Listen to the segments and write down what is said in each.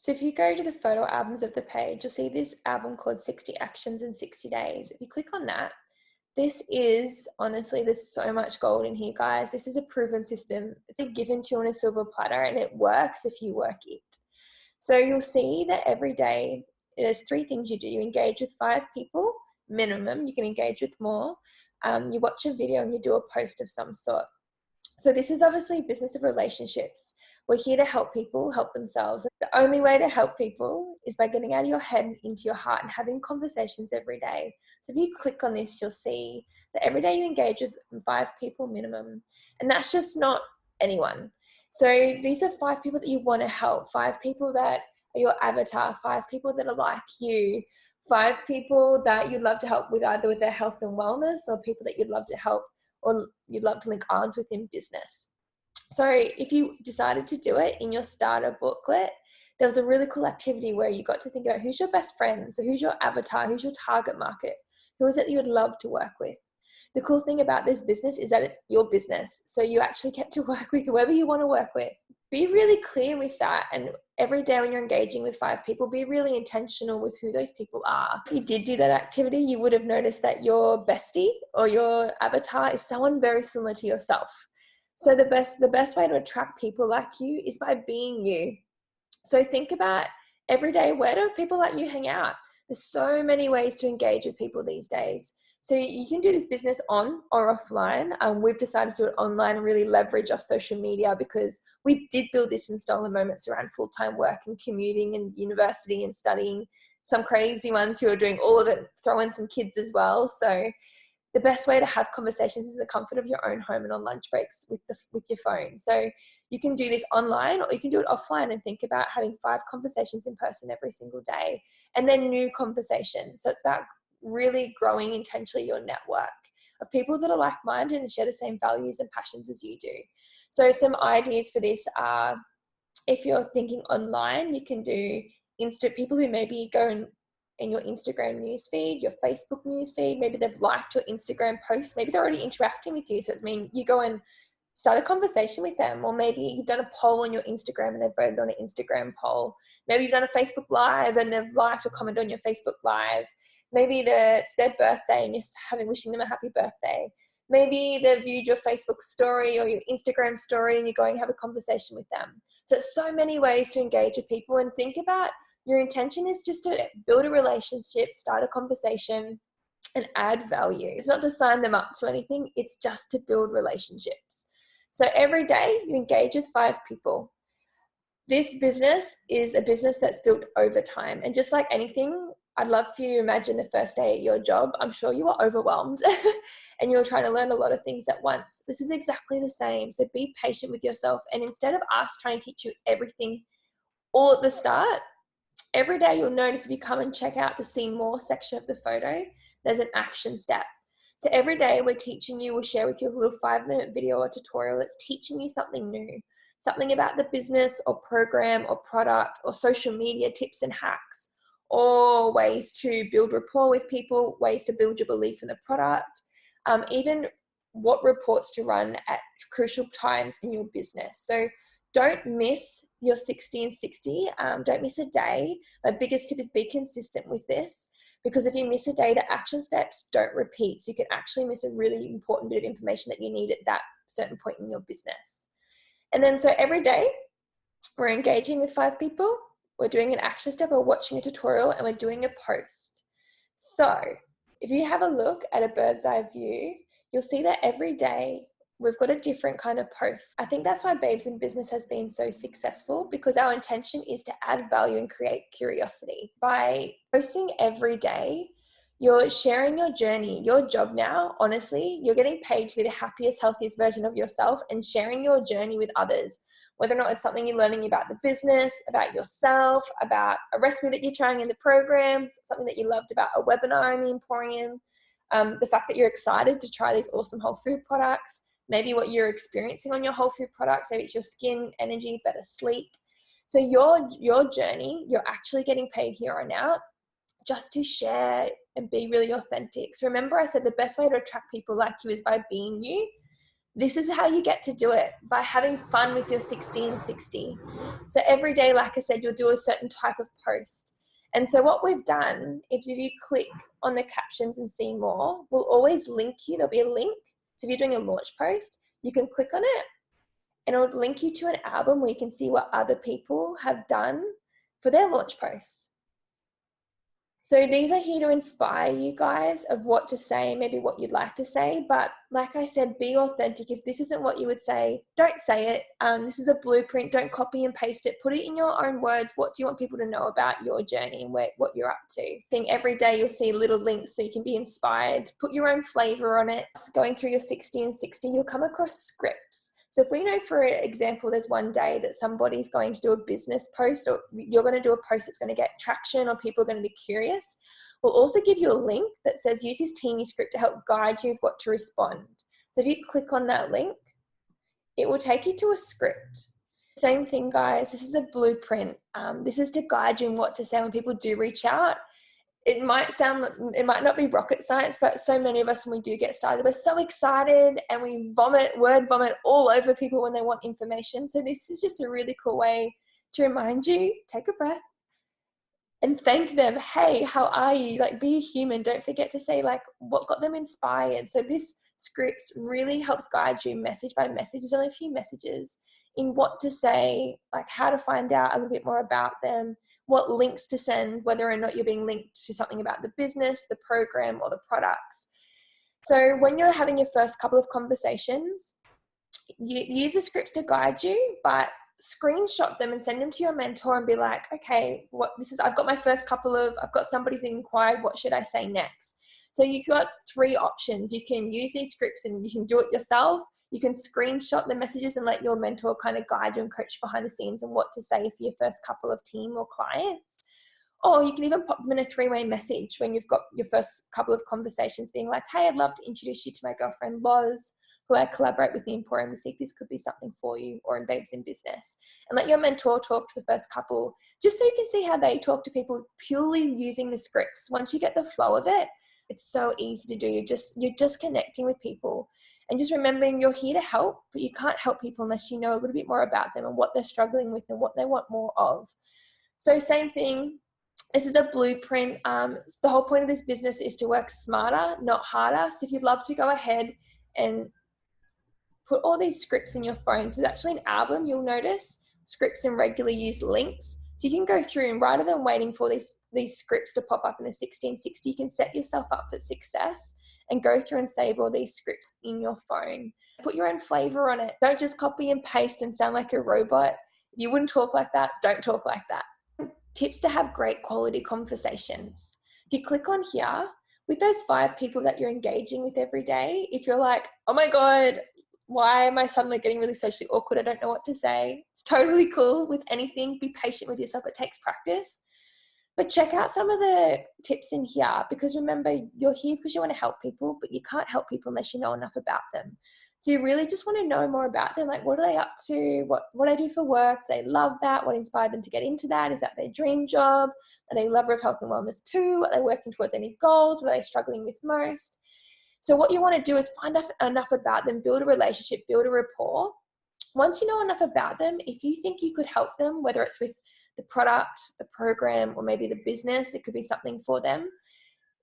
So if you go to the photo albums of the page, you'll see this album called 60 Actions in 60 Days. If you click on that, this is honestly, there's so much gold in here, guys. This is a proven system. It's given to you on a silver platter and it works if you work it. So you'll see that every day there's 3 things you do. You engage with 5 people minimum. You can engage with more. You watch a video and you do a post of some sort. So this is obviously a business of relationships. We're here to help people help themselves. The only way to help people is by getting out of your head and into your heart and having conversations every day. So if you click on this, you'll see that every day you engage with 5 people minimum. And that's just not anyone. So these are 5 people that you want to help, 5 people that are your avatar, 5 people that are like you, 5 people that you'd love to help with either with their health and wellness, or people that you'd love to help or you'd love to link arms with in business. So if you decided to do it in your starter booklet, there was a really cool activity where you got to think about who's your best friend. So who's your avatar, who's your target market, who is it that you would love to work with. The cool thing about this business is that it's your business. So you actually get to work with whoever you want to work with. Be really clear with that. And every day when you're engaging with 5 people, be really intentional with who those people are. If you did do that activity, you would have noticed that your bestie or your avatar is someone very similar to yourself. So the best way to attract people like you is by being you. So think about every day, where do people like you hang out? There's so many ways to engage with people these days. So you can do this business on or offline. We've decided to do it online and really leverage off social media because we did build this in stolen moments around full-time work and commuting and university and studying. Some crazy ones who are doing all of it, throw in some kids as well. So the best way to have conversations is in the comfort of your own home and on lunch breaks with your phone. So you can do this online or you can do it offline and think about having 5 conversations in person every single day and then new conversations. So it's about really growing intentionally your network of people that are like-minded and share the same values and passions as you do. So some ideas for this are, if you're thinking online, you can do people who maybe go in your Instagram newsfeed, your Facebook newsfeed, maybe they've liked your Instagram post, maybe they're already interacting with you. So it's mean you go and start a conversation with them, or maybe you've done a poll on your Instagram and they've voted on an Instagram poll. Maybe you've done a Facebook Live and they've liked or commented on your Facebook Live. Maybe it's their birthday and you're wishing them a happy birthday. Maybe they've viewed your Facebook story or your Instagram story and you're going to have a conversation with them. So it's so many ways to engage with people, and think about your intention is just to build a relationship, start a conversation, and add value. It's not to sign them up to anything. It's just to build relationships. So every day you engage with 5 people. This business is a business that's built over time. And just like anything, I'd love for you to imagine the first day at your job. I'm sure you were overwhelmed and you were trying to learn a lot of things at once. This is exactly the same. So be patient with yourself. And instead of us trying to teach you everything all at the start, every day you'll notice if you come and check out the See More section of the photo, there's an action step. So every day we're teaching you, we'll share with you a little 5-minute video or tutorial that's teaching you something new, something about the business or program or product or social media tips and hacks, or ways to build rapport with people, ways to build your belief in the product, even what reports to run at crucial times in your business. So don't miss your 60 and 60. Don't miss a day. My biggest tip is be consistent with this, because if you miss a day, the action steps don't repeat. So you can actually miss a really important bit of information that you need at that certain point in your business. And then so every day we're engaging with 5 people, we're doing an action step, we're watching a tutorial, and we're doing a post. So if you have a look at a bird's eye view, you'll see that every day we've got a different kind of post. I think that's why Babes in Business has been so successful, because our intention is to add value and create curiosity. By posting every day, you're sharing your journey. Your job now, honestly, you're getting paid to be the happiest, healthiest version of yourself and sharing your journey with others. Whether or not it's something you're learning about the business, about yourself, about a recipe that you're trying in the programs, something that you loved about a webinar in the Emporium, the fact that you're excited to try these awesome whole food products, maybe what you're experiencing on your whole food products, maybe it's your skin, energy, better sleep. So your journey, you're actually getting paid here and now just to share and be really authentic. So remember I said the best way to attract people like you is by being you. This is how you get to do it, by having fun with your 60 and 60. So every day, like I said, you'll do a certain type of post. And so what we've done, if you click on the captions and see more, we'll always link you. There'll be a link. So if you're doing a launch post, you can click on it and it'll link you to an album where you can see what other people have done for their launch posts. So these are here to inspire you guys of what to say, maybe what you'd like to say. But like I said, be authentic. If this isn't what you would say, don't say it. This is a blueprint. Don't copy and paste it. Put it in your own words. What do you want people to know about your journey and what you're up to? I think every day you'll see little links so you can be inspired. Put your own flavor on it. Going through your 60 and 60, you'll come across scripts. So if we know, for example, there's one day that somebody's going to do a business post, or you're going to do a post that's going to get traction, or people are going to be curious, we'll also give you a link that says use this teeny script to help guide you with what to respond. So if you click on that link, it will take you to a script. Same thing, guys. This is a blueprint. This is to guide you in what to say when people do reach out. It might not be rocket science, but so many of us, when we do get started, we're so excited and we word vomit all over people when they want information. So this is just a really cool way to remind you, take a breath and thank them. Hey, how are you? Like, be a human. Don't forget to say like what got them inspired. So this scripts really helps guide you message by message. There's only a few messages in what to say, like how to find out a little bit more about them, what links to send, whether or not you're being linked to something about the business, the program, or the products. So when you're having your first couple of conversations, you use the scripts to guide you, but screenshot them and send them to your mentor and be like, okay, I've got somebody's inquired, what should I say next? So you've got 3 options. You can use these scripts and you can do it yourself. You can screenshot the messages and let your mentor kind of guide you and coach you behind the scenes on what to say for your first couple of team or clients. Or you can even pop them in a 3-way message when you've got your first couple of conversations, being like, hey, I'd love to introduce you to my girlfriend Loz, who I collaborate with the Emporium, to see if this could be something for you, or in Babes in Business. And let your mentor talk to the first couple, just so you can see how they talk to people, purely using the scripts. Once you get the flow of it, it's so easy to do. You're just connecting with people. And just remembering, you're here to help, but you can't help people unless you know a little bit more about them and what they're struggling with and what they want more of. So same thing, this is a blueprint. The whole point of this business is to work smarter, not harder. So if you'd love to go ahead and put all these scripts in your phone. So it's actually an album, you'll notice, scripts and regularly used links. So you can go through, and rather than waiting for these scripts to pop up in the 1660, you can set yourself up for success and go through and save all these scripts in your phone. Put your own flavor on it. Don't just copy and paste and sound like a robot. If you wouldn't talk like that, don't talk like that. Tips to have great quality conversations. If you click on here, with those 5 people that you're engaging with every day, if you're like, oh my God, why am I suddenly getting really socially awkward? I don't know what to say. It's totally cool with anything. Be patient with yourself. It takes practice. But check out some of the tips in here, because remember, you're here because you want to help people, but you can't help people unless you know enough about them. So you really just want to know more about them. Like, what are they up to? What do they do for work? Do they love that? What inspired them to get into that? Is that their dream job? Are they a lover of health and wellness too? Are they working towards any goals? What are they struggling with most? So what you want to do is find enough about them, build a relationship, build a rapport. Once you know enough about them, if you think you could help them, whether it's with the product, the program, or maybe the business, it could be something for them.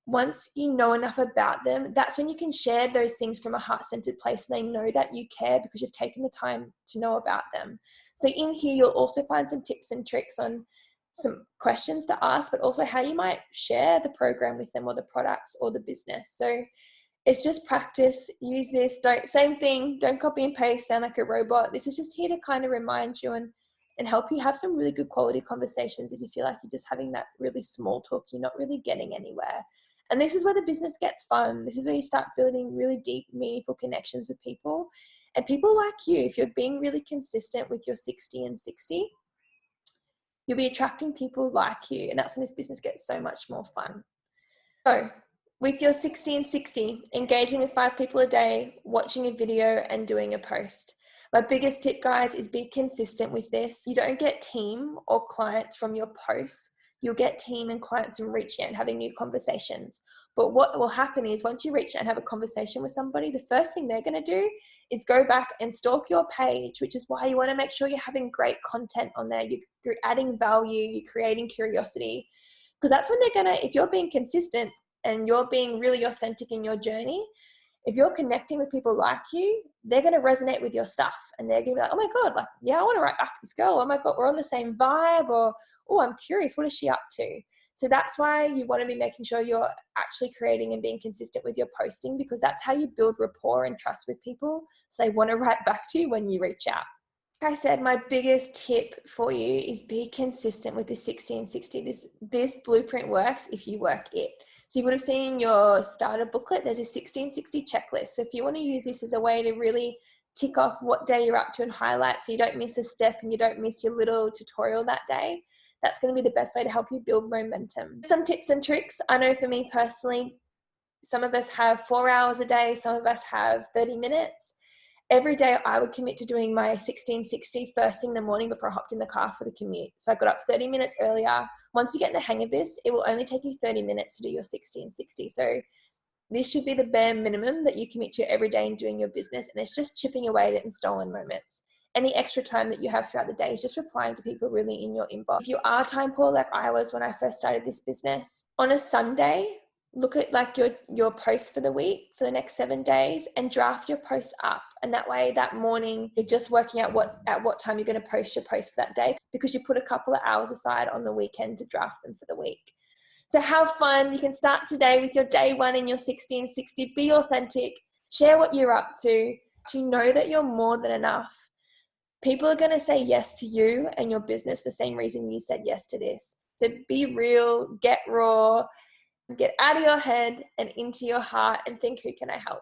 Once you know enough about them, that's when you can share those things from a heart-centered place, and they know that you care because you've taken the time to know about them. So in here, you'll also find some tips and tricks on some questions to ask, but also how you might share the program with them, or the products, or the business. So it's just practice. Use this. Same thing. Don't copy and paste, sound like a robot. This is just here to kind of remind you and help you have some really good quality conversations if you feel like you're just having that really small talk, you're not really getting anywhere. And this is where the business gets fun. This is where you start building really deep, meaningful connections with people. And people like you, if you're being really consistent with your 60 and 60, you'll be attracting people like you. And that's when this business gets so much more fun. So with your 60 and 60, engaging with 5 people a day, watching a video, and doing a post. My biggest tip, guys, is be consistent with this. You don't get team or clients from your posts. you'll get team and clients and reaching out and having new conversations. But what will happen is once you reach out and have a conversation with somebody, the first thing they're going to do is go back and stalk your page, which is why you want to make sure you're having great content on there. You're adding value, you're creating curiosity, because that's when they're going to, if you're being consistent and you're being really authentic in your journey, if you're connecting with people like you, they're going to resonate with your stuff, and they're going to be like, oh my God, like, yeah, I want to write back to this girl. Oh my God, we're on the same vibe. Or, oh, I'm curious, what is she up to? So that's why you want to be making sure you're actually creating and being consistent with your posting, because that's how you build rapport and trust with people. So they want to write back to you when you reach out. Like I said, my biggest tip for you is be consistent with this 1660. This blueprint works if you work it. So you would have seen in your starter booklet, there's a 1660 checklist. So if you want to use this as a way to really tick off what day you're up to and highlight so you don't miss a step and you don't miss your little tutorial that day, that's going to be the best way to help you build momentum. Some tips and tricks. I know for me personally, some of us have 4 hours a day, some of us have 30 minutes. Every day I would commit to doing my 1660 first thing in the morning before I hopped in the car for the commute. So I got up 30 minutes earlier. Once you get the hang of this, it will only take you 30 minutes to do your 1660. So this should be the bare minimum that you commit to every day in doing your business. And it's just chipping away at stolen moments. Any extra time that you have throughout the day is just replying to people really in your inbox. If you are time poor like I was when I first started this business, on a Sunday, look at like your posts for the week for the next 7 days and draft your posts up. And that way that morning you're just working out at what time you're going to post your post for that day, because you put a couple of hours aside on the weekend to draft them for the week. So have fun. You can start today with your day one in your 1660. Be authentic. Share what you're up to know that you're more than enough. People are going to say yes to you and your business the same reason you said yes to this. So be real, get raw, get out of your head and into your heart and think, who can I help?